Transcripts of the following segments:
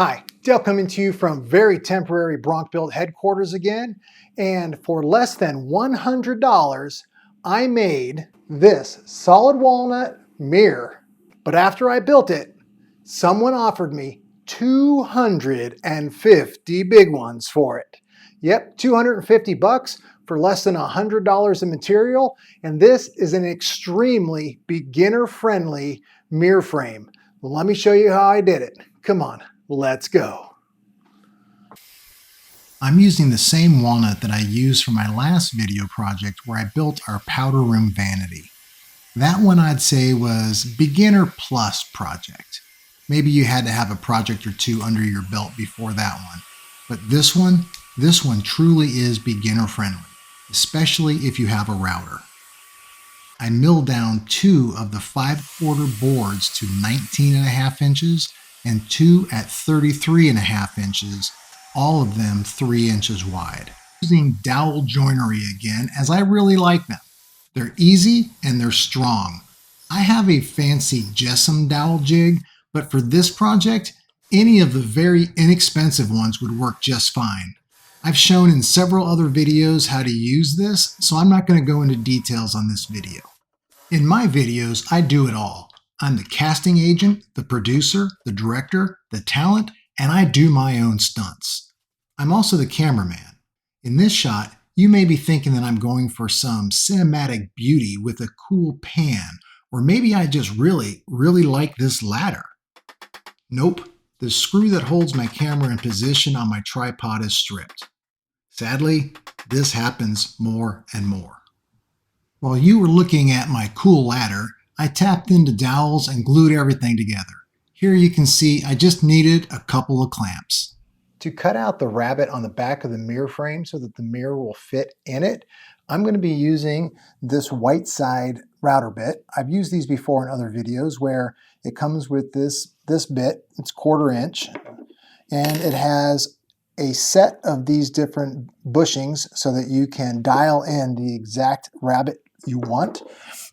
Hi, Dale coming to you from very temporary BronkBuilt headquarters again, and for less than $100, I made this solid walnut mirror. But after I built it, someone offered me 250 big ones for it. Yep, 250 bucks for less than $100 in material, and this is an extremely beginner-friendly mirror frame. Well, let me show you how I did it. Come on. Let's go. I'm using the same walnut that I used for my last video project where I built our powder room vanity. That one I'd say was beginner plus project. Maybe you had to have a project or two under your belt before that one. But this one truly is beginner friendly, especially if you have a router. I milled down 2 of the 5/4 boards to 19.5 inches and 2 at 33.5 inches, all of them 3 inches wide. Using dowel joinery again, as I really like them. They're easy and they're strong. I have a fancy Jessam dowel jig, but for this project, any of the very inexpensive ones would work just fine. I've shown in several other videos how to use this, so I'm not going to go into details on this video. In my videos, I do it all. I'm the casting agent, the producer, the director, the talent, and I do my own stunts. I'm also the cameraman. In this shot, you may be thinking that I'm going for some cinematic beauty with a cool pan, or maybe I just really like this ladder. Nope, the screw that holds my camera in position on my tripod is stripped. Sadly, this happens more and more. While you were looking at my cool ladder, I tapped into dowels and glued everything together. Here you can see I just needed a couple of clamps. To cut out the rabbet on the back of the mirror frame so that the mirror will fit in it, I'm going to be using this white side router bit. I've used these before in other videos where it comes with this bit. It's 1/4 inch, and it has a set of these different bushings so that you can dial in the exact rabbet you want.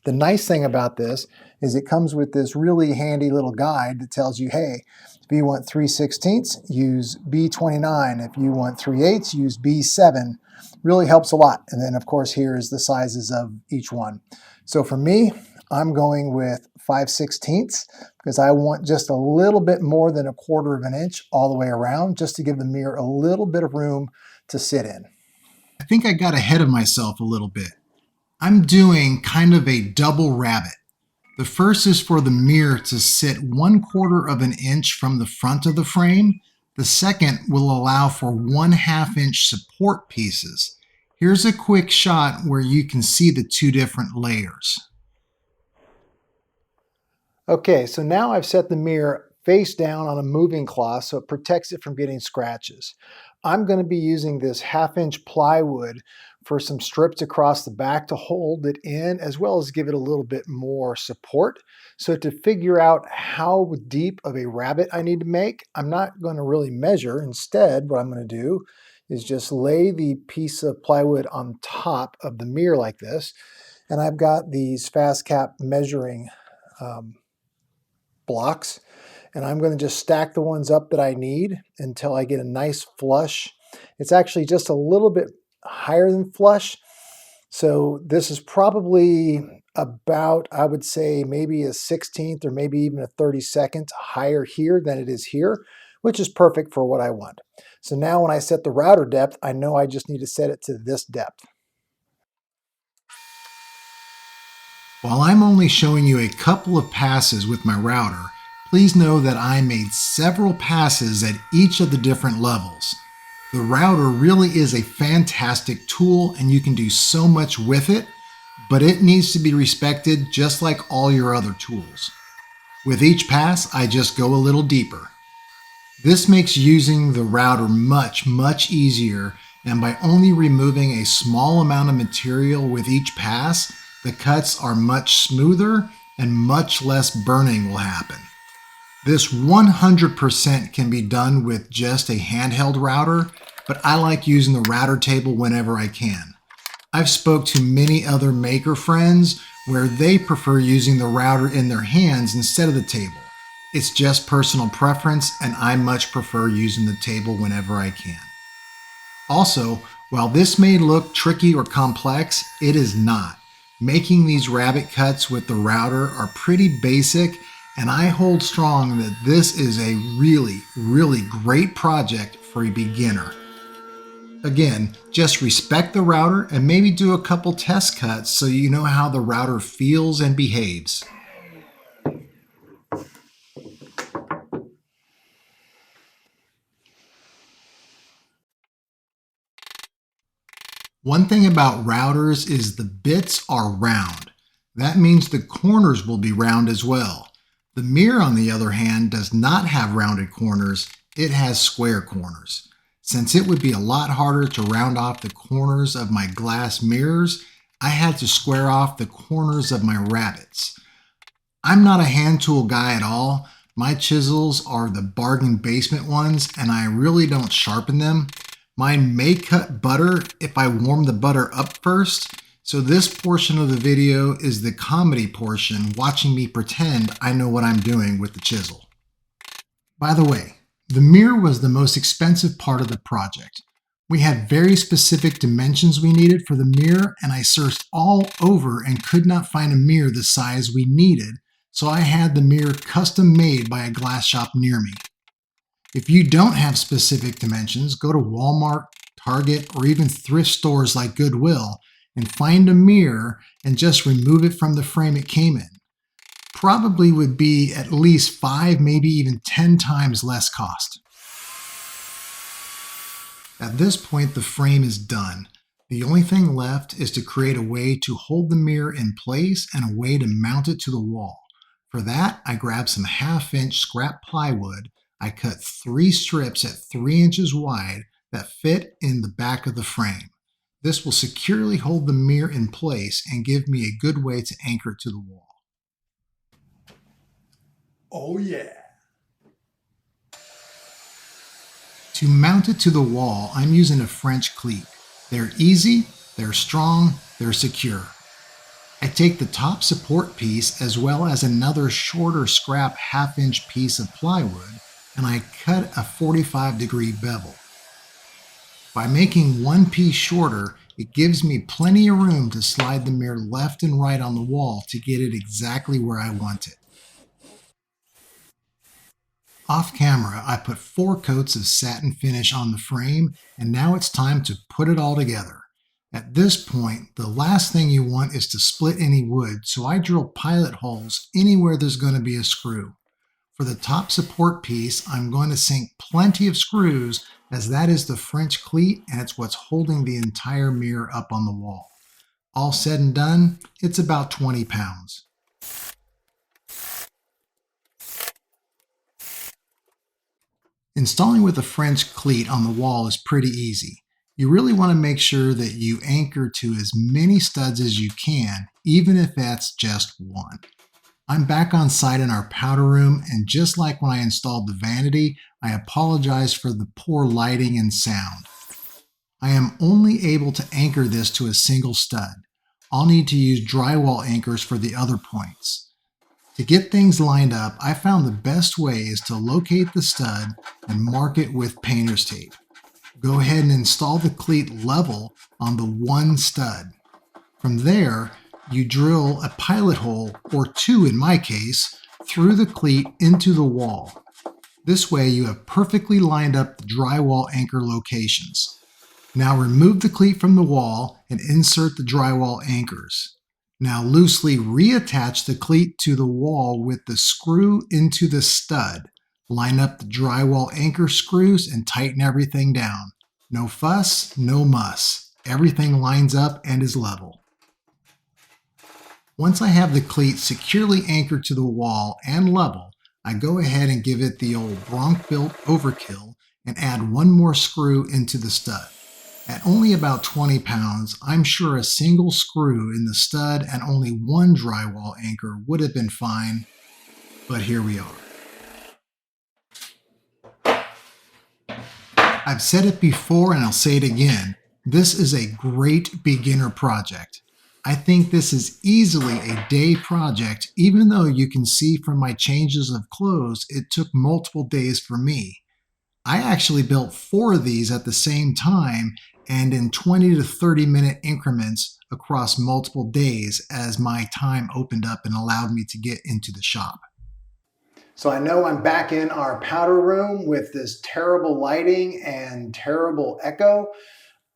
The nice thing about this is it comes with this really handy little guide that tells you, hey, if you want 3/16, use B29. If you want 3/8, use B7. Really helps a lot. And then of course here is the sizes of each one. So for me, I'm going with 5/16 because I want just a little bit more than 1/4 of an inch all the way around, just to give the mirror a little bit of room to sit in. I think I got ahead of myself a little bit. I'm doing kind of a double rabbet. The first is for the mirror to sit 1/4 of an inch from the front of the frame. The second will allow for 1/2 inch support pieces. Here's a quick shot where you can see the 2 different layers. Okay, so now I've set the mirror face down on a moving cloth so it protects it from getting scratches. I'm going to be using this 1/2 inch plywood for some strips across the back to hold it in, as well as give it a little bit more support. So to figure out how deep of a rabbet I need to make, I'm not going to really measure. Instead, what I'm going to do is just lay the piece of plywood on top of the mirror like this. And I've got these fast cap measuring blocks, and I'm going to just stack the ones up that I need until I get a nice flush. It's actually just a little bit higher than flush, so this is probably about, I would say, maybe a 1/16 or maybe even a 32nd higher here than it is here, which is perfect for what I want. So now when I set the router depth, I know I just need to set it to this depth. While I'm only showing you a couple of passes with my router, please know that I made several passes at each of the different levels. The router really is a fantastic tool and you can do so much with it, but it needs to be respected just like all your other tools. With each pass, I just go a little deeper. This makes using the router much easier, and by only removing a small amount of material with each pass, the cuts are much smoother and much less burning will happen. This 100% can be done with just a handheld router, but I like using the router table whenever I can. I've spoke to many other maker friends where they prefer using the router in their hands instead of the table. It's just personal preference, and I much prefer using the table whenever I can. Also, while this may look tricky or complex, it is not. Making these rabbet cuts with the router are pretty basic, and I hold strong that this is a really great project for a beginner. Again, just respect the router and maybe do a couple test cuts so you know how the router feels and behaves. One thing about routers is the bits are round. That means the corners will be round as well. The mirror, on the other hand, does not have rounded corners, it has square corners. Since it would be a lot harder to round off the corners of my glass mirrors, I had to square off the corners of my rabbets. I'm not a hand tool guy at all. My chisels are the bargain basement ones, and I really don't sharpen them. Mine may cut butter if I warm the butter up first, so this portion of the video is the comedy portion, watching me pretend I know what I'm doing with the chisel. By the way, the mirror was the most expensive part of the project. We had very specific dimensions we needed for the mirror, and I searched all over and could not find a mirror the size we needed, so I had the mirror custom made by a glass shop near me. If you don't have specific dimensions, go to Walmart, Target, or even thrift stores like Goodwill and find a mirror and just remove it from the frame it came in. Probably would be at least 5, maybe even 10 times less cost. At this point, the frame is done. The only thing left is to create a way to hold the mirror in place and a way to mount it to the wall. For that, I grabbed some 1/2-inch scrap plywood. I cut 3 strips at 3 inches wide that fit in the back of the frame. This will securely hold the mirror in place and give me a good way to anchor it to the wall. Oh yeah. To mount it to the wall, I'm using a French cleat. They're easy, they're strong, they're secure. I take the top support piece as well as another shorter scrap 1/2-inch piece of plywood, and I cut a 45-degree bevel. By making one piece shorter, it gives me plenty of room to slide the mirror left and right on the wall to get it exactly where I want it. Off camera, I put 4 coats of satin finish on the frame, and now it's time to put it all together. At this point, the last thing you want is to split any wood, so I drill pilot holes anywhere there's going to be a screw. For the top support piece, I'm going to sink plenty of screws, as that is the French cleat and it's what's holding the entire mirror up on the wall. All said and done, it's about 20 pounds. Installing with a French cleat on the wall is pretty easy. You really want to make sure that you anchor to as many studs as you can, even if that's just one. I'm back on site in our powder room, and just like when I installed the Vanity, I apologize for the poor lighting and sound. I am only able to anchor this to a single stud. I'll need to use drywall anchors for the other points. To get things lined up, I found the best way is to locate the stud and mark it with painter's tape. Go ahead and install the cleat level on the one stud. From there, you drill a pilot hole, or 2 in my case, through the cleat into the wall. This way you have perfectly lined up the drywall anchor locations. Now remove the cleat from the wall and insert the drywall anchors. Now loosely reattach the cleat to the wall with the screw into the stud. Line up the drywall anchor screws and tighten everything down. No fuss, no muss. Everything lines up and is level. Once I have the cleat securely anchored to the wall and level, I go ahead and give it the old BronkBuilt overkill and add 1 more screw into the stud. At only about 20 pounds, I'm sure a single screw in the stud and only 1 drywall anchor would have been fine, but here we are. I've said it before and I'll say it again, this is a great beginner project. I think this is easily a day project, even though you can see from my changes of clothes, it took multiple days for me. I actually built 4 of these at the same time and in 20 to 30-minute increments across multiple days as my time opened up and allowed me to get into the shop. So I know I'm back in our powder room with this terrible lighting and terrible echo.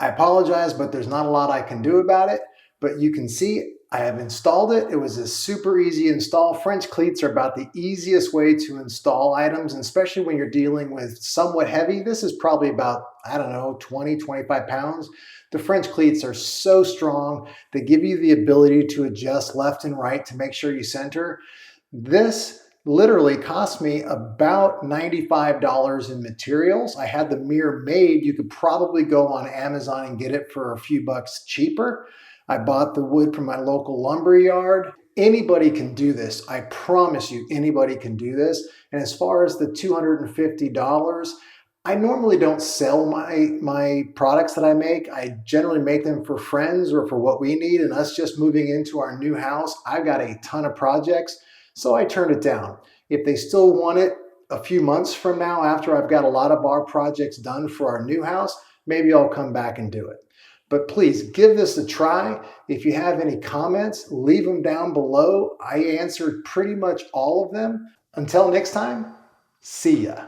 I apologize, but there's not a lot I can do about it. But you can see I have installed it. It was a super easy install. French cleats are about the easiest way to install items, and especially when you're dealing with somewhat heavy. This is probably about, I don't know, 20, 25 pounds. The French cleats are so strong. They give you the ability to adjust left and right to make sure you center. This literally cost me about $95 in materials. I had the mirror made. You could probably go on Amazon and get it for a few bucks cheaper. I bought the wood from my local lumber yard. Anybody can do this. I promise you, anybody can do this. And as far as the $250, I normally don't sell my products that I make. I generally make them for friends or for what we need, and us just moving into our new house. I've got a ton of projects, so I turned it down. If they still want it a few months from now, after I've got a lot of our projects done for our new house, maybe I'll come back and do it. But please give this a try. If you have any comments, leave them down below. I answered pretty much all of them. Until next time, see ya.